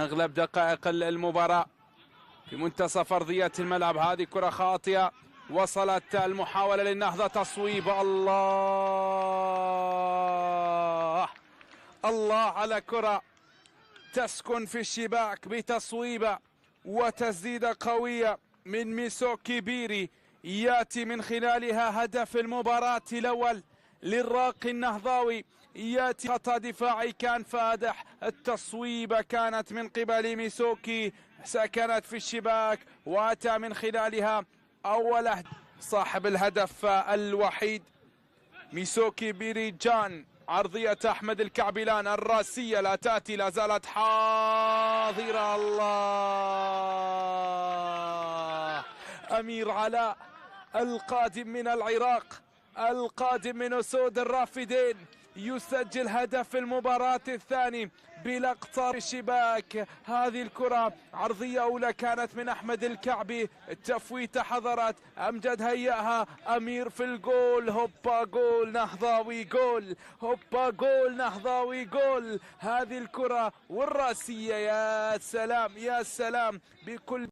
أغلب دقائق المباراة في منتصف أرضية الملعب. هذه كرة خاطئة، وصلت المحاولة للنهضة، تصويب. الله الله على كرة تسكن في الشباك بتصويبة وتسديدة قوية من ميسوكي بيري، ياتي من خلالها هدف المباراة الأول للراقي النهضاوي. ياتي خطأ دفاعي كان فادح، التصويبة كانت من قبل ميسوكي، سكنت في الشباك واتى من خلالها أول صاحب الهدف الوحيد ميسوكي بيري جان. عرضية أحمد الكعبلان الراسية لا تأتي، لا زالت حاضرة. الله، أمير علاء القادم من العراق، القادم من أسود الرافدين، يسجل هدف المباراة الثاني بلقطة الشباك. هذه الكرة عرضية أولى كانت من أحمد الكعبي، التفويتة حضرت، أمجد هيأها، أمير في الجول. هوبا جول نهضاوي، جول هوبا جول نهضاوي، جول. هذه الكرة والراسية، يا سلام يا سلام بكل